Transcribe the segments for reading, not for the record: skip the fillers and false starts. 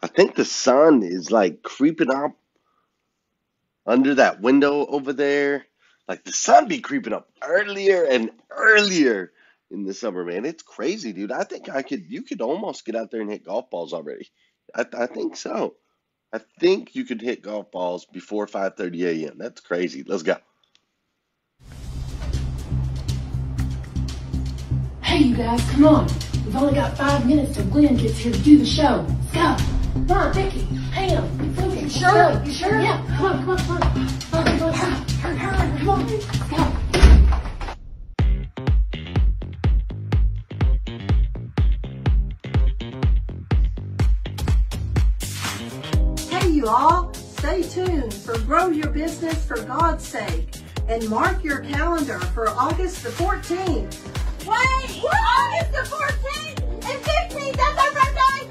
I think the sun is like creeping up under that window over there. Like the sun be creeping up earlier and earlier in the summer, man. It's crazy, dude. I think you could almost get out there and hit golf balls already. I think so. I think you could hit golf balls before 5:30 a.m. That's crazy. Let's go. Hey, you guys, come on. We've only got 5 minutes till Glenn gets here to do the show. Let's go. Come on, Vicky, Pam, Sophie. You sure? You sure? Yeah. Come on, come on, come on. Come on, come on. Hurry, come on. Let's go. Hey, you all. Stay tuned for Grow Your Business for God's Sake. And mark your calendar for August the 14th. Wait! August the 14th and 15th, that's our birthday!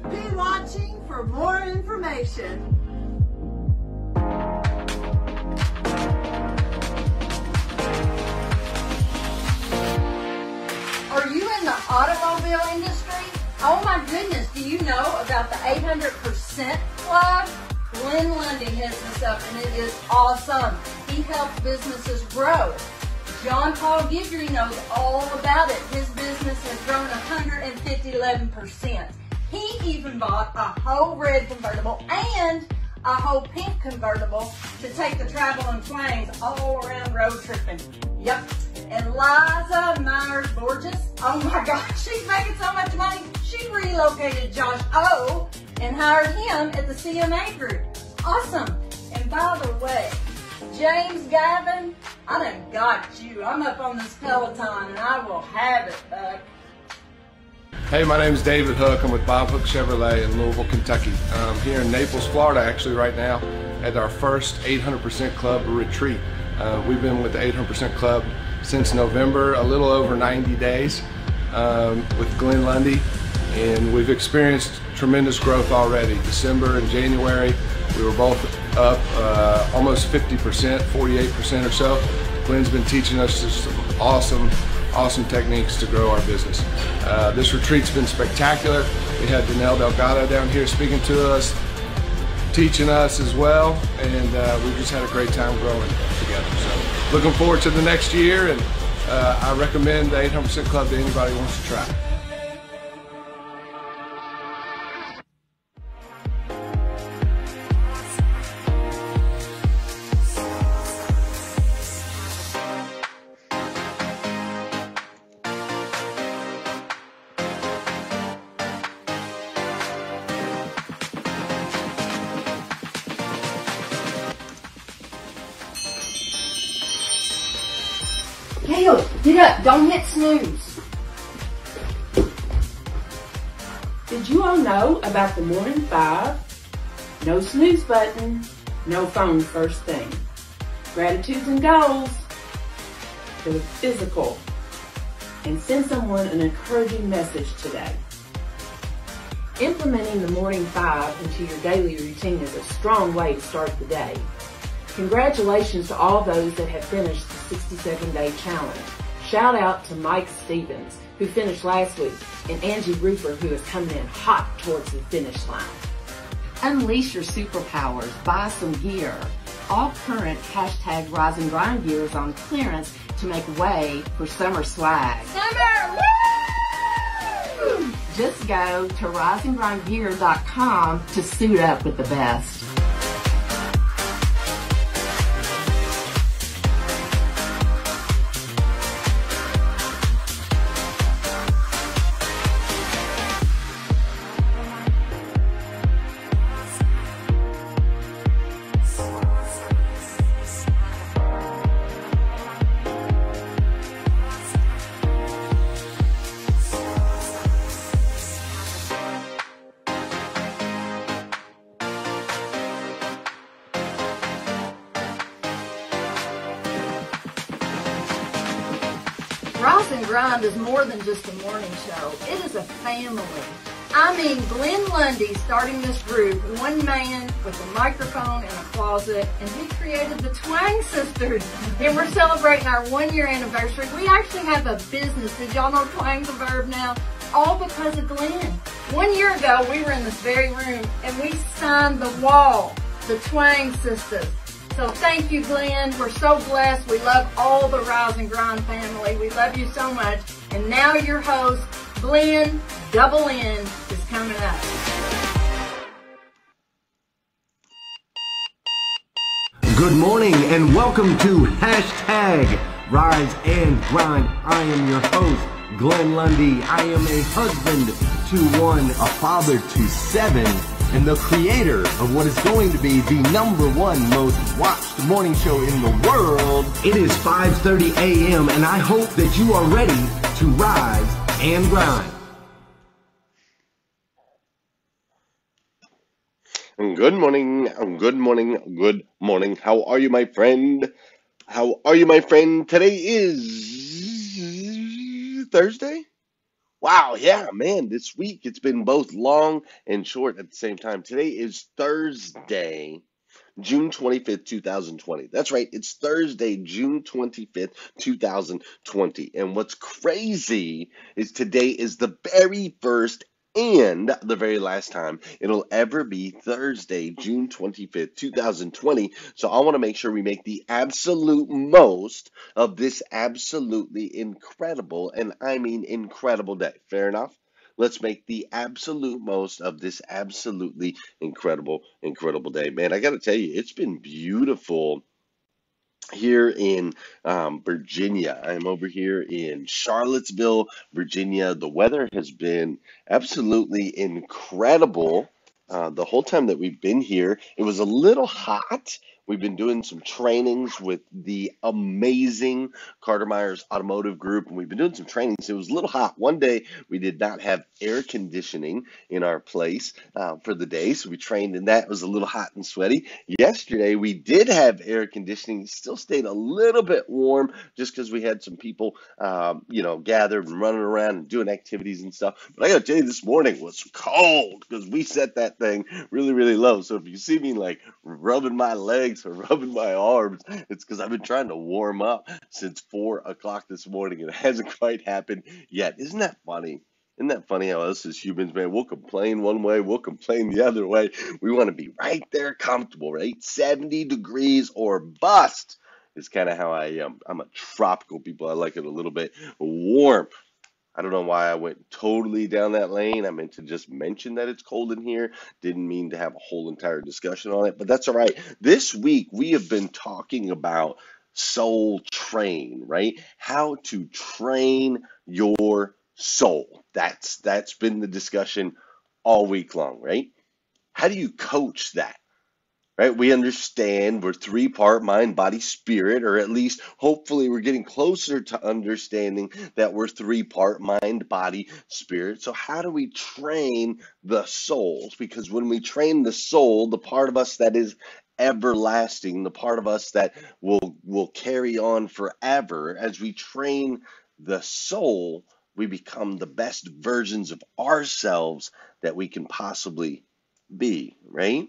Woo! Be watching for more information. Are you in the automobile industry? Oh my goodness, do you know about the 800% Club? Glenn Lundy heads this up, and it is awesome. He helps businesses grow. John Paul Guidry knows all about it. His business has grown 111%. He even bought a whole red convertible and a whole pink convertible to take the travel and planes all around road tripping. Yep. And Liza Myers Borges, oh my gosh, she's making so much money. She relocated Josh O and hired him at the CMA Group. Awesome. And by the way, James Gavin, I done got you. I'm up on this Peloton and I will have it, bud. Hey, my name is David Hook. I'm with Bob Hook Chevrolet in Louisville, Kentucky. I'm here in Naples, Florida, actually, right now at our first 800% Club retreat. We've been with the 800% Club since November, a little over 90 days with Glenn Lundy, and we've experienced tremendous growth already. December and January, we were both up almost 50%, 48% or so. Glenn's been teaching us just some awesome techniques to grow our business. This retreat's been spectacular. We had Danelle Delgado down here speaking to us, teaching us as well, and we just had a great time growing together. So looking forward to the next year, and I recommend the 800% Club to anybody who wants to try. Gail, get up. Don't hit snooze. Did you all know about the morning 5? No snooze button, no phone first thing. Gratitudes and goals for the physical. And send someone an encouraging message today. Implementing the morning 5 into your daily routine is a strong way to start the day. Congratulations to all those that have finished the 67-day challenge. Shout out to Mike Stevens, who finished last week, and Angie Rupert, who is coming in hot towards the finish line. Unleash your superpowers. Buy some gear. All current # Rise and Grind gear is on clearance to make way for summer swag. Summer! Woo! Just go to riseandgrindgear.com to suit up with the best. Rise and Grind is more than just a morning show. It is a family. I mean, Glenn Lundy starting this group, one man with a microphone and a closet, and he created the Twang Sisters. And we're celebrating our 1-year anniversary. We actually have a business. Did y'all know Twang's a verb now? All because of Glenn. 1 year ago, we were in this very room, and we signed the wall, the Twang Sisters. So thank you, Glenn. We're so blessed. We love all the Rise and Grind family. We love you so much. And now your host, Glenn Double N, is coming up. Good morning and welcome to Hashtag Rise and Grind. I am your host, Glenn Lundy. I am a husband to 1, a father to 7, and the creator of what is going to be the #1 most watched morning show in the world. It is 5:30 a.m. and I hope that you are ready to rise and grind. Good morning, good morning, good morning. How are you, my friend? How are you, my friend? Today is Thursday? Wow, yeah, man, this week it's been both long and short at the same time. Today is Thursday, June 25th, 2020. That's right, it's Thursday, June 25th, 2020. And what's crazy is today is the very first and the very last time it'll ever be Thursday, June 25th, 2020. So I want to make sure we make the absolute most of this absolutely incredible, and I mean incredible day. Fair enough? Let's make the absolute most of this absolutely incredible, incredible day. Man, I got to tell you, it's been beautiful here in Virginia. I'm over here in Charlottesville, Virginia. The weather has been absolutely incredible the whole time that we've been here. It was a little hot. We've been doing some trainings with the amazing Carter Myers Automotive Group, and we've been doing some trainings. It was a little hot. One day we did not have air conditioning in our place for the day, so we trained in that. It was a little hot and sweaty. Yesterday we did have air conditioning. It still stayed a little bit warm just because we had some people, gathered and running around and doing activities and stuff. But I got to tell you, this morning was cold because we set that thing really, really low. So if you see me like rubbing my legs or rubbing my arms, it's because I've been trying to warm up since 4 o'clock this morning and it hasn't quite happened yet. Isn't that funny? Isn't that funny how us as humans, man, we'll complain one way, we'll complain the other way. We want to be right there comfortable, right? 70 degrees or bust is kind of how I am. I'm a tropical people. I like it a little bit warm. I don't know why I went totally down that lane. I meant to just mention that it's cold in here. Didn't mean to have a whole entire discussion on it, but that's all right. This week, we have been talking about soul train, right? How to train your soul. That's been the discussion all week long, right? How do you coach that? Right? We understand we're 3-part mind, body, spirit, or at least hopefully we're getting closer to understanding that we're 3-part mind, body, spirit. So how do we train the souls? Because when we train the soul, the part of us that is everlasting, the part of us that will carry on forever, as we train the soul, we become the best versions of ourselves that we can possibly be, right?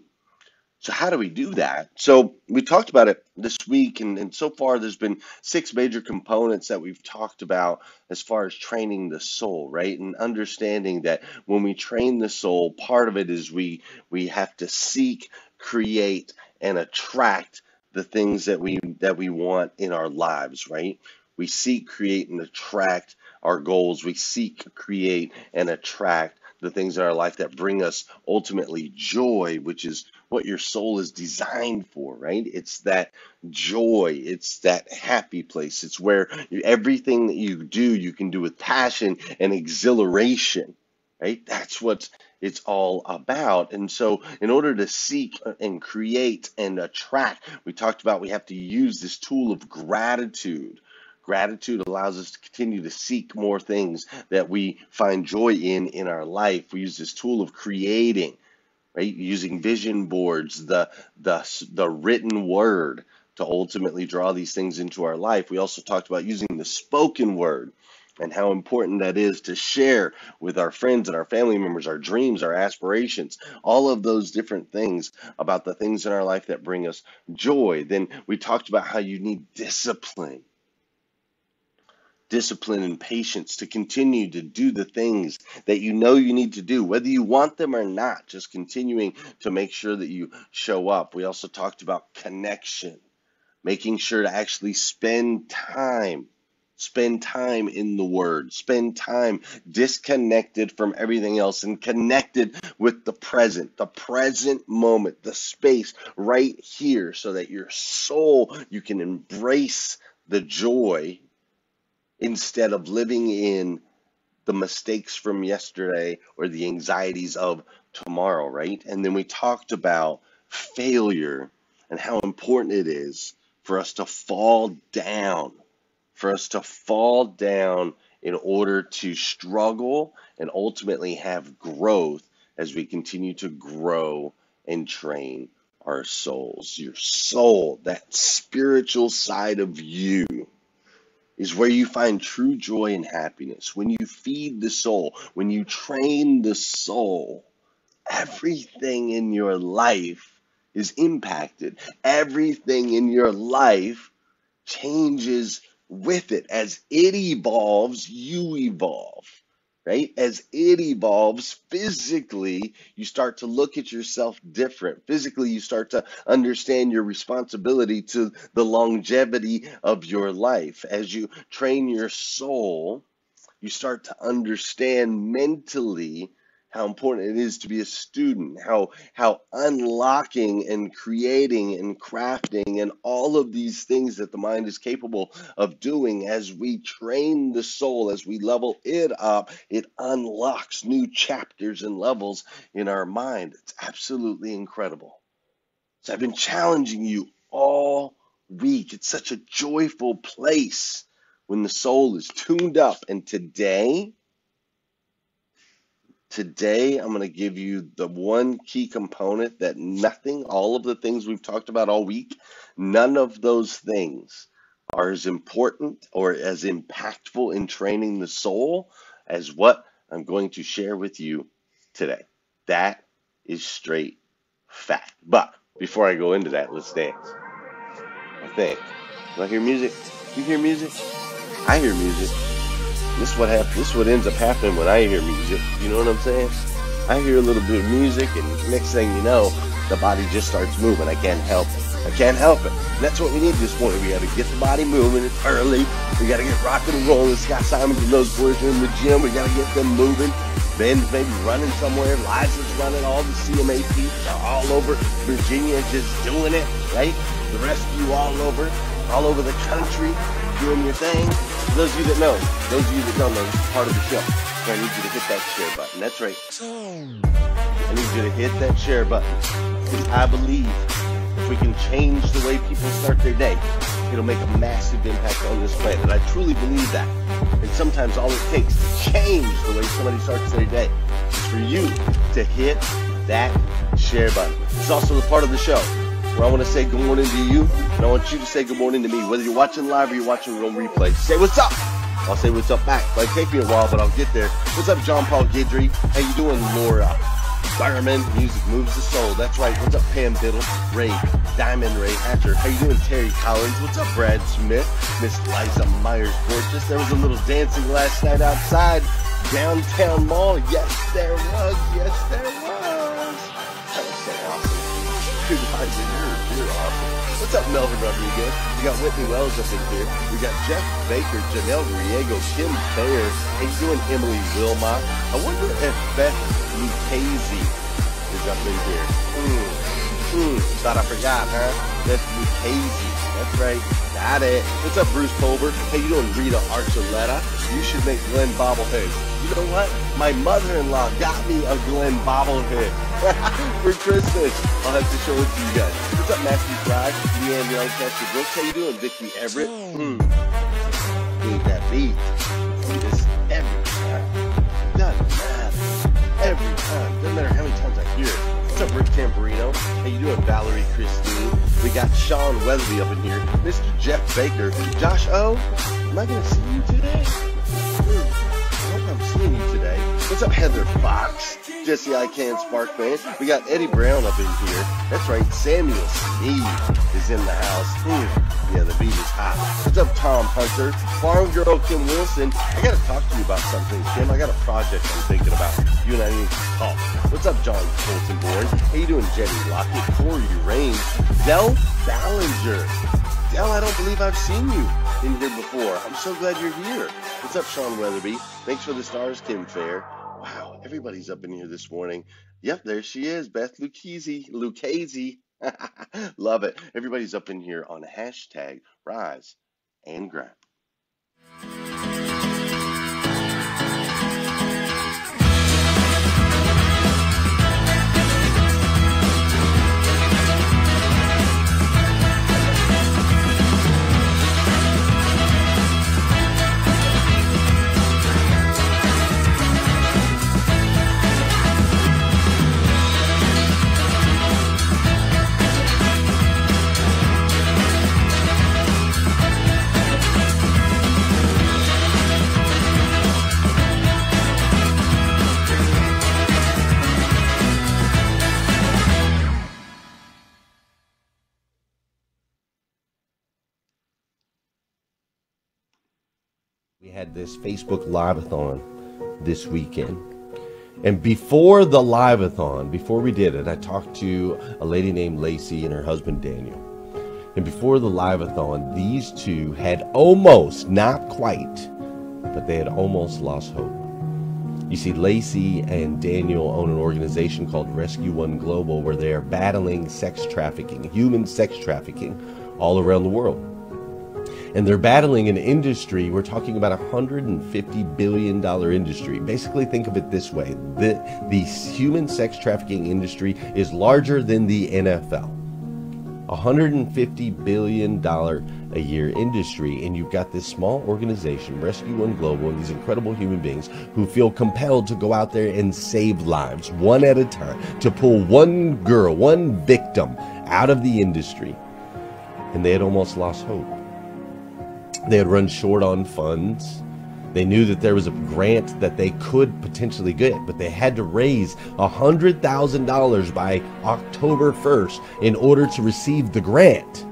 So how do we do that? So we talked about it this week, and so far there's been 6 major components that we've talked about as far as training the soul, right? And understanding that when we train the soul, part of it is we have to seek, create, and attract the things that we want in our lives, right? We seek, create, and attract our goals. We seek, create, and attract the things in our life that bring us ultimately joy, which is what your soul is designed for, right? It's that joy. It's that happy place. It's where everything that you do, you can do with passion and exhilaration, right? That's what it's all about. And so in order to seek and create and attract, we talked about we have to use this tool of gratitude. Gratitude allows us to continue to seek more things that we find joy in our life. We use this tool of creating, right? Using vision boards, the written word to ultimately draw these things into our life. We also talked about using the spoken word, and how important that is to share with our friends and our family members, our dreams, our aspirations, all of those different things about the things in our life that bring us joy. Then we talked about how you need discipline and patience to continue to do the things that you know you need to do, whether you want them or not, just continuing to make sure that you show up. We also talked about connection, making sure to actually spend time in the Word, spend time disconnected from everything else and connected with the present moment, the space right here, so that your soul, you can embrace the joy instead of living in the mistakes from yesterday or the anxieties of tomorrow, right? And then we talked about failure and how important it is for us to fall down, in order to struggle and ultimately have growth as we continue to grow and train our souls. Your soul, that spiritual side of you, is where you find true joy and happiness. When you feed the soul, when you train the soul, everything in your life is impacted. Everything in your life changes with it. As it evolves, you evolve, right? As it evolves physically, you start to look at yourself different. Physically, you start to understand your responsibility to the longevity of your life. As you train your soul, you start to understand mentally how important it is to be a student, how unlocking and creating and crafting and all of these things that the mind is capable of doing. As we train the soul, as we level it up, it unlocks new chapters and levels in our mind. It's absolutely incredible. So I've been challenging you all week. It's such a joyful place when the soul is tuned up. And today I'm going to give you the one key component that all of the things we've talked about all week, none of those things are as important or as impactful in training the soul as what I'm going to share with you today. That is straight fact. But before I go into that, let's dance. I think. Do I hear music? You hear music? I hear music. This is what happens. This is what ends up happening when I hear music. You know what I'm saying? I hear a little bit of music, and next thing you know, the body just starts moving. I can't help it. And that's what we need this morning. We got to get the body moving. It's early. We got to get rocking and rolling. Scott Simons and those boys are in the gym. We got to get them moving. Ben's maybe running somewhere. Liza's running. All the CMA peeps are all over Virginia just doing it, right? The rest of you all over the country doing your thing. For those of you that know, those of you that don't know, this is part of the show. So I need you to hit that share button. That's right. I need you to hit that share button. Because I believe if we can change the way people start their day, it'll make a massive impact on this planet. I truly believe that. And sometimes all it takes to change the way somebody starts their day is for you to hit that share button. It's also the part of the show where I want to say good morning to you, and I want you to say good morning to me, whether you're watching live or you're watching it on replay. Say what's up. I'll say what's up back. It might take me a while, but I'll get there. What's up, John Paul Guidry? How you doing, Laura? Fireman, music moves the soul. That's right. What's up, Pam Biddle? Ray, Diamond Ray Hatcher. How you doing, Terry Collins? What's up, Brad Smith? Miss Liza Myers Gorgeous. There was a little dancing last night outside downtown mall. Yes, there was. Yes, there was. That was so awesome. You're awesome. What's up, Melvin Rodriguez? We got Whitney Wells up in here. We got Jeff Baker, Janelle Riego, Kim Thayer. How you doing, Emily Wilmot? I wonder if Beth Lucchese is up in here. Thought I forgot, huh? Beth Lucchese. That's right. Got it. What's up, Bruce Colbert? How you doing, Rita Archuleta? You should make Glenn bobbleheads. You know what? My mother-in-law got me a Glenn bobblehead for Christmas. I'll have to show it to you guys. What's up, Matthew Fry? Leanne Lancaster Brooks. How you doing, Vicky Everett? Need that beat. Do this every time. Doesn't matter. Every time. Doesn't matter how many times I hear it. What's up, Rick Tamburino? How you doing, Valerie Christine? We got Sean Wesley up in here. Mr. Jeff Baker. Josh O, am I going to see you today? I hope I'm seeing you today. What's up, Heather Fox? Jesse I Can Sparkman. We got Eddie Brown up in here. That's right, Samuel Sneed is in the house. Yeah, the beat is hot. What's up, Tom Hunter? Farm Girl Kim Wilson. I gotta talk to you about something, Kim. I got a project I'm thinking about. You and I need to talk. What's up, John Colton-Born? How you doing, Jenny Lockett? Corey Rain. Dell Ballinger. Dell, I don't believe I've seen you in here before. I'm so glad you're here. What's up, Sean Weatherby? Thanks for the stars, Kim Fair. Wow, everybody's up in here this morning. Yep, there she is, Beth Lucchese. Love it. Everybody's up in here on hashtag Rise and Grind. We had this Facebook Live-a-thon this weekend. And before the Live-a-thon, before we did it, I talked to a lady named Lacey and her husband Daniel. And before the Live-a-thon, these two had almost, not quite, but they had almost lost hope. You see, Lacey and Daniel own an organization called Rescue One Global, where they are battling sex trafficking, human sex trafficking, all around the world. And they're battling an industry, we're talking about a $150 billion industry. Basically, think of it this way. The human sex trafficking industry is larger than the NFL. $150 billion a year industry. And you've got this small organization, Rescue One Global, and these incredible human beings who feel compelled to go out there and save lives one at a time, to pull one girl, one victim out of the industry. And they had almost lost hope. They had run short on funds. They knew that there was a grant that they could potentially get, but they had to raise $100,000 by October 1st in order to receive the grant.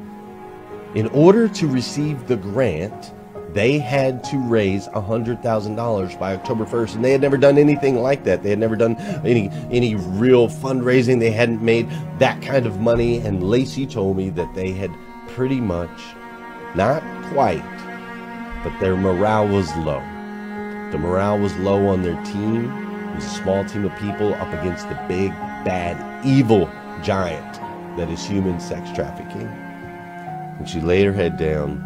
In order to receive the grant, they had to raise $100,000 by October 1st, and they had never done anything like that. They had never done any real fundraising. They hadn't made that kind of money, and Lacey told me that they had pretty much, not quite, but their morale was low. The morale was low on their team. It was a small team of people up against the big, bad, evil giant that is human sex trafficking. And she laid her head down,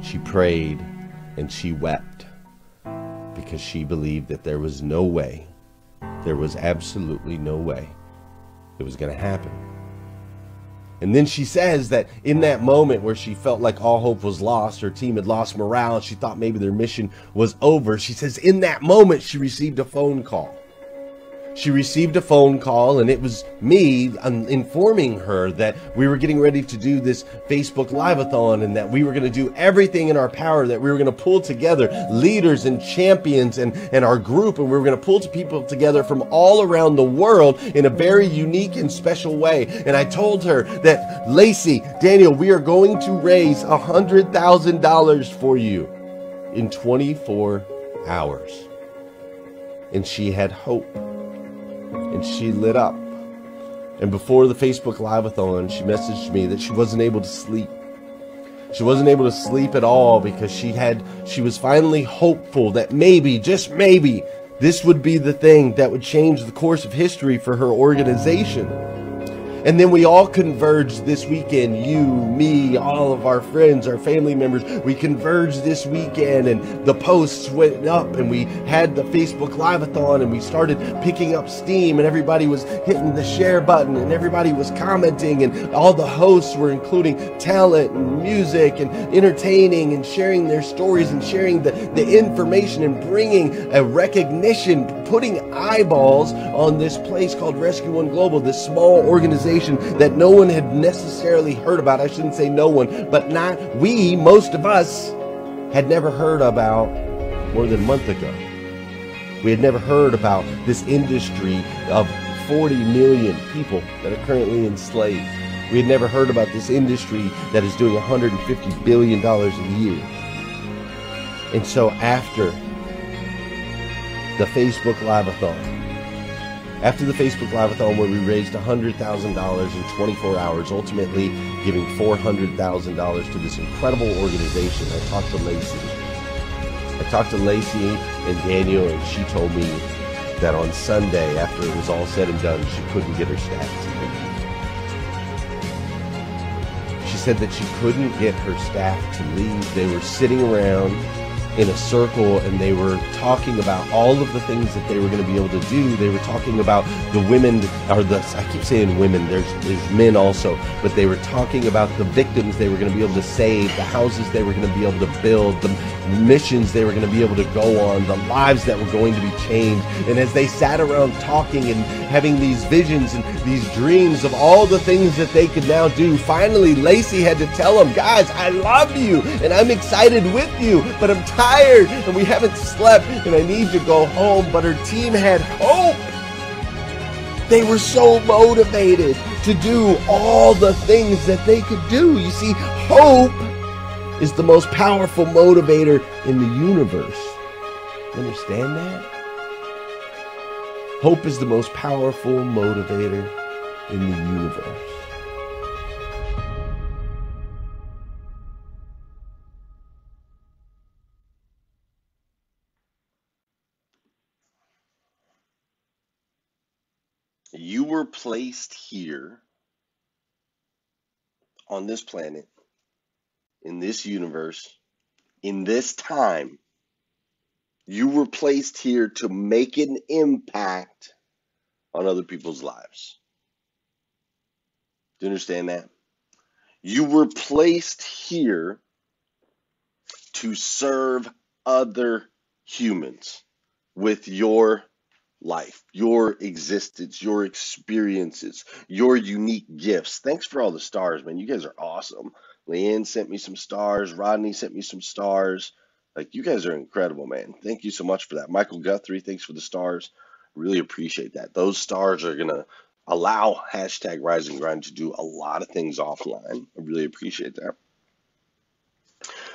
she prayed, and she wept because she believed that there was no way, there was absolutely no way it was going to happen. And then she says that in that moment where she felt like all hope was lost, her team had lost morale, and she thought maybe their mission was over, she says in that moment she received a phone call. She received a phone call, and it was me informing her that we were getting ready to do this Facebook Live-a-thon, and that we were going to do everything in our power, that we were going to pull together leaders and champions and our group, and we were going to pull people together from all around the world in a very unique and special way. And I told her that, Lacey, Daniel, we are going to raise $100,000 for you in 24 hours. And she had hope. And she lit up. And before the Facebook Live-a-thon, she messaged me that she wasn't able to sleep. She wasn't able to sleep at all because she was finally hopeful that maybe, just maybe, this would be the thing that would change the course of history for her organization. And then we all converged this weekend, you, me, all of our friends, our family members, we converged this weekend, and the posts went up, and we had the Facebook Live-a-thon, and we started picking up steam, and everybody was hitting the share button, and everybody was commenting, and all the hosts were including talent and music and entertaining and sharing their stories and sharing the information and bringing a recognition, putting eyeballs on this place called Rescue One Global, this small organization that no one had necessarily heard about. I shouldn't say no one, but not we, most of us, had never heard about more than a month ago. We had never heard about this industry of 40 million people that are currently enslaved. We had never heard about this industry that is doing $150 billion a year. And so after the Facebook Live-a-thon, where we raised $100,000 in 24 hours, ultimately giving $400,000 to this incredible organization, I talked to Lacey and Daniel, and she told me that on Sunday, after it was all said and done, she couldn't get her staff to leave. She said that she couldn't get her staff to leave. They were sitting around in a circle and they were talking about all of the things that they were going to be able to do. They were talking about the women, I keep saying women, there's men also, but they were talking about the victims they were going to be able to save, the houses they were going to be able to build, the missions they were going to be able to go on, the lives that were going to be changed. And as they sat around talking and having these visions and these dreams of all the things that they could now do, finally Lacey had to tell them, guys, I love you and I'm excited with you, but I'm tired and we haven't slept and I need to go home. But her team had hope. They were so motivated to do all the things that they could do. You see, hope is the most powerful motivator in the universe. You understand that? Hope is the most powerful motivator in the universe. You were placed here on this planet, in this universe, in this time. You were placed here to make an impact on other people's lives. Do you understand that? You were placed here to serve other humans with your life, your existence, your experiences, your unique gifts. Thanks for all the stars, man. You guys are awesome. Leanne sent me some stars. Rodney sent me some stars. Like, you guys are incredible, man. Thank you so much for that. Michael Guthrie, thanks for the stars. Really appreciate that. Those stars are going to allow hashtag Rise and Grind to do a lot of things offline. I really appreciate that.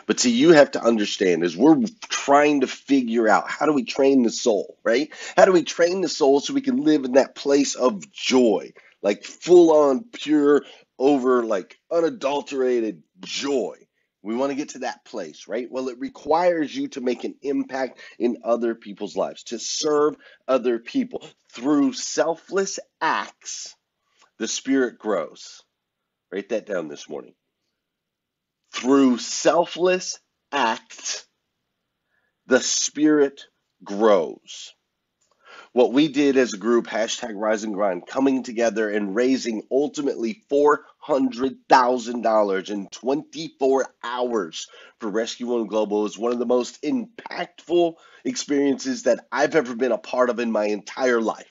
But see, you have to understand, as we're trying to figure out how do we train the soul, right? How do we train the soul so we can live in that place of joy, like full on, pure, over, like unadulterated joy? We want to get to that place, right? Well, it requires you to make an impact in other people's lives, to serve other people. Through selfless acts, the Spirit grows. Write that down this morning. Through selfless acts, the Spirit grows. What we did as a group, hashtag Rise and Grind, coming together and raising ultimately $400,000 in 24 hours for Rescue One Global is one of the most impactful experiences that I've ever been a part of in my entire life.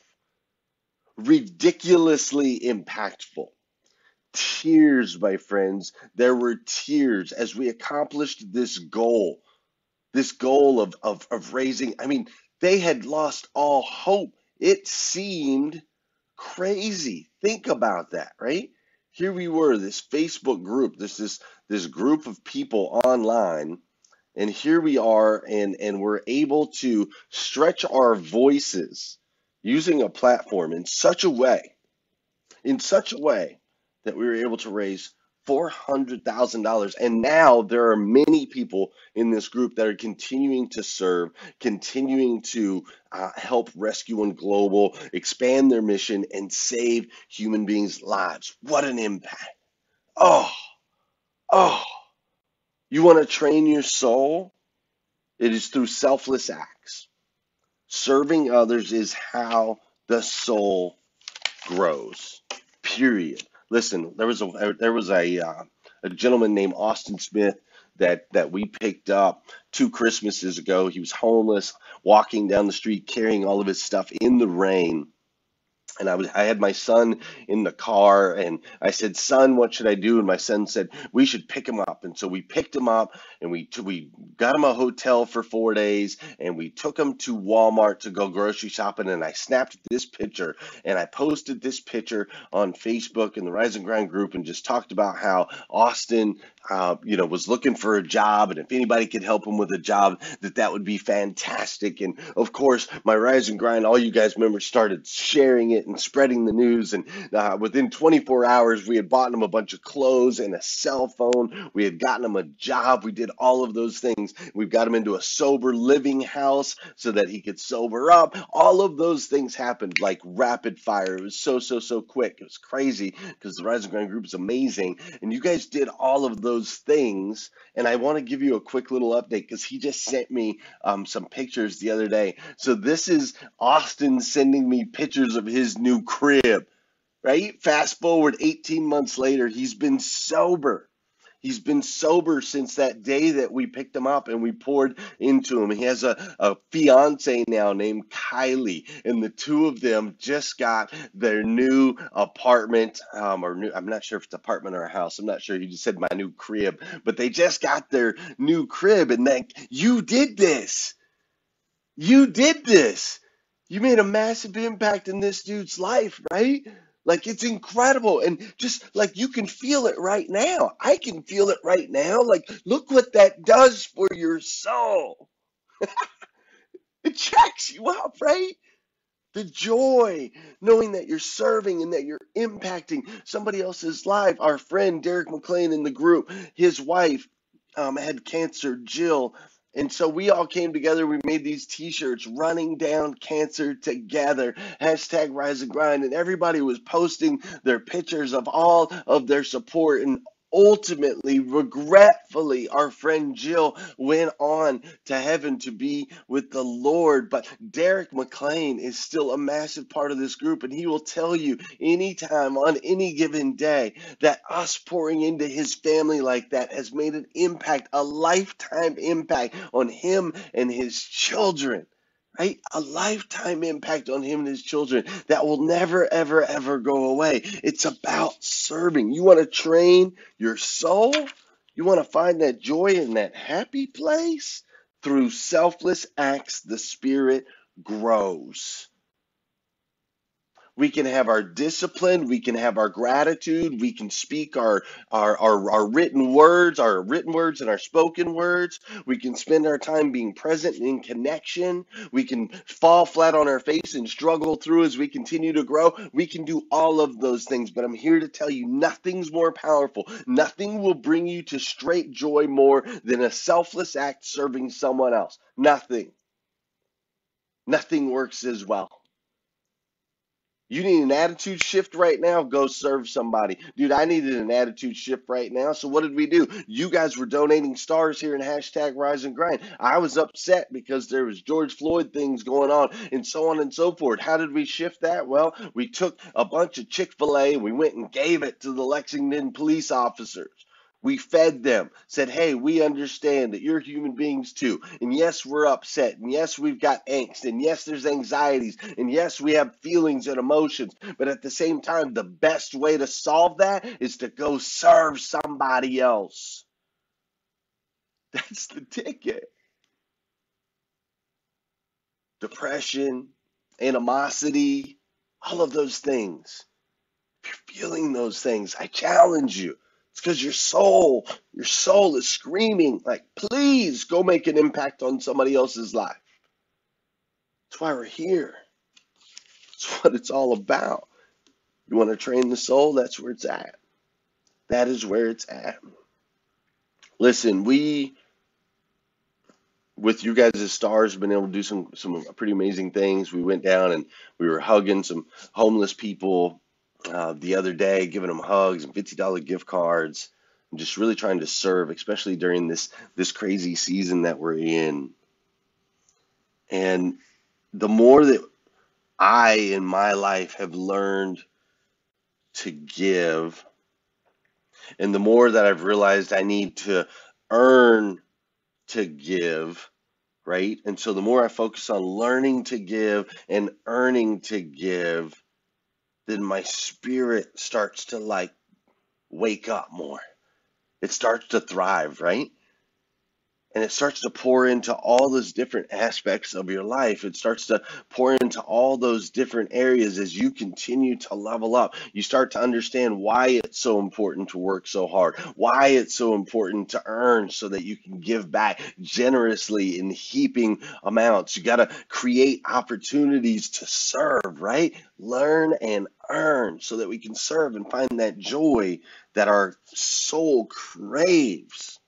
Ridiculously impactful. Tears, my friends. There were tears as we accomplished this goal of raising. I mean, they had lost all hope. It seemed crazy. Think about that, right? Here we were, this Facebook group, this group of people online, and here we are, and we're able to stretch our voices using a platform in such a way that we were able to raise $400,000. And now there are many people in this group that are continuing to serve, continuing to help Rescue One Global, expand their mission, and save human beings' lives. What an impact. Oh, you want to train your soul? It is through selfless acts. Serving others is how the soul grows, period. Listen, there was a gentleman named Austin Smith that we picked up 2 Christmases ago. He was homeless, walking down the street, carrying all of his stuff in the rain. And I had my son in the car, and I said, "Son, what should I do?" And my son said, "We should pick him up." And so we picked him up, and we got him a hotel for 4 days, and we took him to Walmart to go grocery shopping. And I snapped this picture, and I posted this picture on Facebook in the Rise and Grind group, and just talked about how Austin, was looking for a job, and if anybody could help him with a job, that would be fantastic. And of course, my Rise and Grind, all you guys members started sharing it and spreading the news. And within 24 hours, we had bought him a bunch of clothes and a cell phone. We had gotten him a job. We did all of those things. We've got him into a sober living house so that he could sober up. All of those things happened like rapid fire. It was so quick. It was crazy because the Rise and Grind group is amazing. And you guys did all of those things. And I want to give you a quick little update because he just sent me some pictures the other day. So this is Austin sending me pictures of his new crib, right? Fast forward 18 months later, he's been sober. He's been sober since that day that we picked him up and we poured into him. He has a fiance now named Kylie, and the two of them just got their new apartment, I'm not sure if it's an apartment or a house. I'm not sure. He just said my new crib, but they just got their new crib. And then you did this. You did this. You made a massive impact in this dude's life, right? Like, it's incredible. And just like you can feel it right now. I can feel it right now. Like, look what that does for your soul. It checks you up, right? The joy, knowing that you're serving and that you're impacting somebody else's life. Our friend Derek McLean in the group, his wife had cancer, Jill. And so we all came together. We made these t-shirts, running down cancer together, hashtag Rise and Grind. And everybody was posting their pictures of all of their support. And ultimately, regretfully, our friend Jill went on to heaven to be with the Lord. But Derek McLean is still a massive part of this group, and he will tell you anytime on any given day that us pouring into his family like that has made an impact, a lifetime impact on him and his children. Right? A lifetime impact on him and his children that will never, ever go away. It's about serving. You want to train your soul? You want to find that joy in that happy place? Through selfless acts, the Spirit grows. We can have our discipline, we can have our gratitude, we can speak our written words and our spoken words. We can spend our time being present and in connection. We can fall flat on our face and struggle through as we continue to grow. We can do all of those things, but I'm here to tell you nothing's more powerful. Nothing will bring you to straight joy more than a selfless act serving someone else. Nothing. Nothing works as well. You need an attitude shift right now? Go serve somebody. Dude, I needed an attitude shift right now. So what did we do? You guys were donating stars here in hashtag Rise and Grind. I was upset because there was George Floyd things going on and so on and so forth. How did we shift that? Well, we took a bunch of Chick-fil-A and we went and gave it to the Lexington police officers. We fed them, said, hey, we understand that you're human beings too. And yes, we're upset. And yes, we've got angst. And yes, there's anxieties. And yes, we have feelings and emotions. But at the same time, the best way to solve that is to go serve somebody else. That's the ticket. Depression, animosity, all of those things. If you're feeling those things, I challenge you. It's because your soul is screaming like, please go make an impact on somebody else's life. That's why we're here. That's what it's all about. You want to train the soul? That's where it's at. That is where it's at. Listen, we, with you guys as stars, have been able to do some pretty amazing things. We went down and we were hugging some homeless people the other day, giving them hugs and $50 gift cards, and just really trying to serve, especially during this crazy season that we're in. And the more that I in my life have learned to give, and the more that I've realized I need to earn to give, right? And so the more I focus on learning to give and earning to give, then my spirit starts to like wake up more. It starts to thrive, right? And it starts to pour into all those different aspects of your life. It starts to pour into all those different areas as you continue to level up. You start to understand why it's so important to work so hard, why it's so important to earn so that you can give back generously in heaping amounts. You got to create opportunities to serve, right? Learn and earn so that we can serve and find that joy that our soul craves.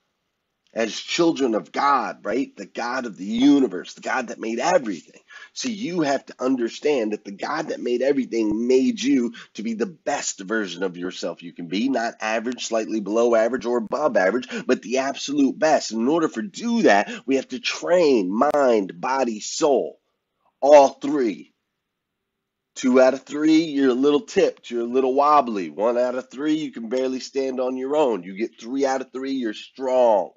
As children of God, right? The God of the universe, the God that made everything. So you have to understand that the God that made everything made you to be the best version of yourself you can be. Not average, slightly below average, or above average, but the absolute best. And in order to do that, we have to train mind, body, soul. All three. 2 out of 3, you're a little tipped, you're a little wobbly. 1 out of 3, you can barely stand on your own. You get 3 out of 3, you're strong.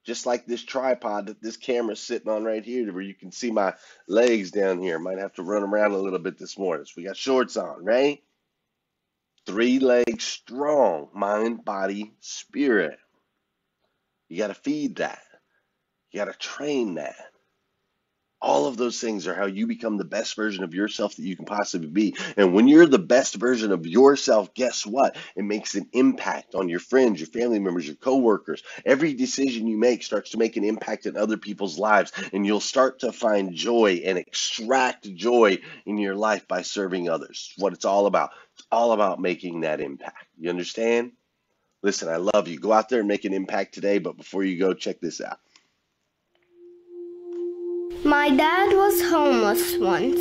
Just like this tripod that this camera's sitting on right here, where you can see my legs down here. Might have to run around a little bit this morning. So we got shorts on, right? 3 legs strong, mind, body, spirit. You got to feed that. You got to train that. All of those things are how you become the best version of yourself that you can possibly be. And when you're the best version of yourself, guess what? It makes an impact on your friends, your family members, your coworkers. Every decision you make starts to make an impact in other people's lives. And you'll start to find joy and extract joy in your life by serving others. It's what it's all about. It's all about making that impact. You understand? Listen, I love you. Go out there and make an impact today. But before you go, check this out. My dad was homeless once.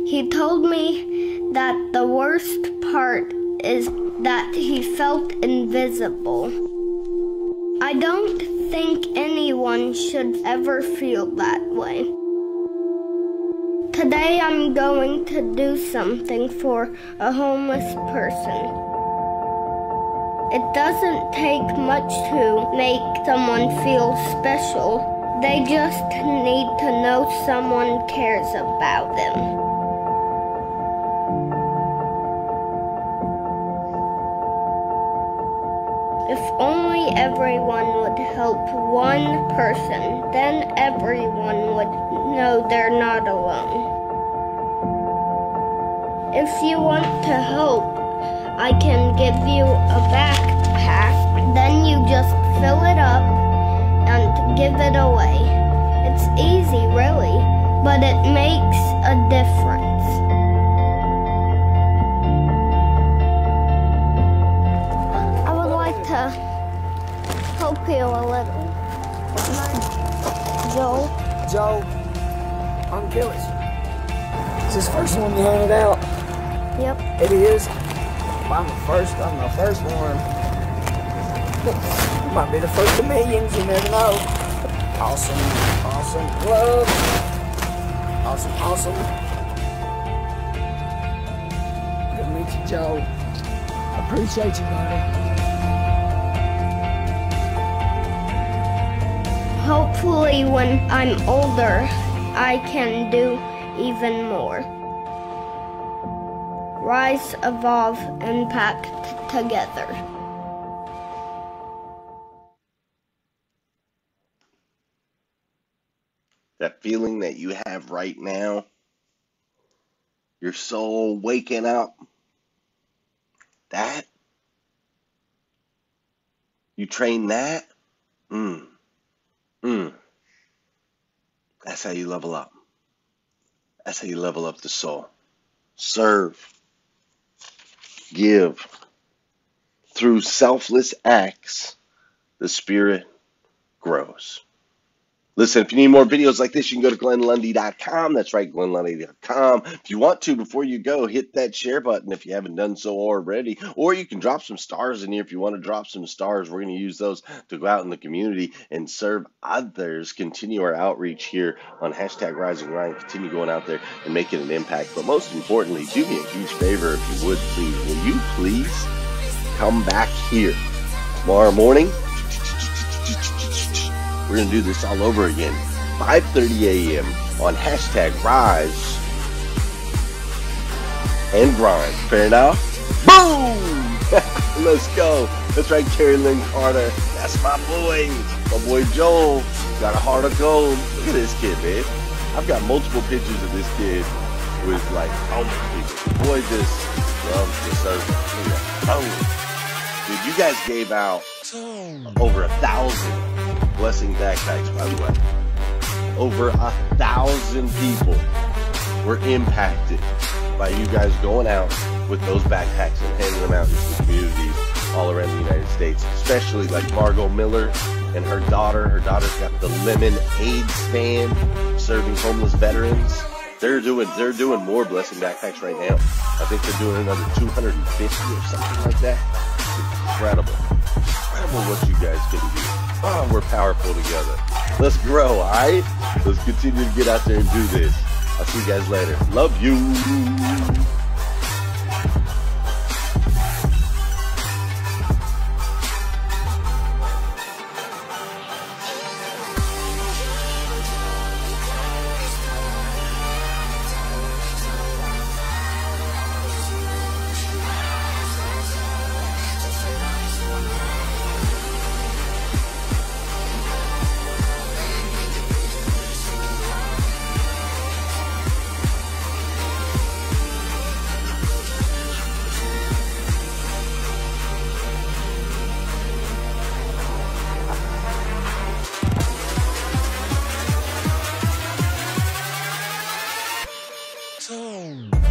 He told me that the worst part is that he felt invisible. I don't think anyone should ever feel that way. Today I'm going to do something for a homeless person. It doesn't take much to make someone feel special. They just need to know someone cares about them. If only everyone would help one person, then everyone would know they're not alone. If you want to help, I can give you a backpack. Then you just fill it up and give it away. It's easy, really, but it makes a difference. I would like to help you a little. Joe. Joe, I'm Gillis. Is this the first one you handed out? Yep. It is. I'm the first one. Might be the first of millions, you never know. Awesome glove. Awesome. Good to meet you, Joe. I appreciate you, buddy. Hopefully when I'm older, I can do even more. Rise, evolve, impact together. That feeling that you have right now, your soul waking up, that, you train that, that's how you level up. That's how you level up the soul. Serve, give. Through selfless acts, the spirit grows. Listen, if you need more videos like this, you can go to GlennLundy.com. That's right, GlennLundy.com. If you want to, before you go, hit that share button if you haven't done so already. Or you can drop some stars in here if you want to drop some stars. We're going to use those to go out in the community and serve others. Continue our outreach here on hashtag Rise and Grind. Continue going out there and making an impact. But most importantly, do me a huge favor if you would, please. Will you please come back here tomorrow morning? We're going to do this all over again. 5:30 a.m. on hashtag Rise and grind. Fair enough? Boom! Let's go. That's right, Carrie Lynn Carter. That's my boy. My boy Joel. Got a heart of gold. Look at this kid, man. I've got multiple pictures of this kid with like homeless people. The boy just loves to serve. Dude, you guys gave out over 1,000 blessing backpacks, by the way. Over 1,000 people were impacted by you guys going out with those backpacks and handing them out into the communities all around the United States, especially like Margot Miller and her daughter. Her daughter's got the Lemon Aid Stand serving homeless veterans. They're doing more blessing backpacks right now. I think they're doing another 250 or something like that. It's incredible. Incredible what you guys can do. Oh, we're powerful together. Let's grow, alright? Let's continue to get out there and do this. I'll see you guys later. Love you. Boom.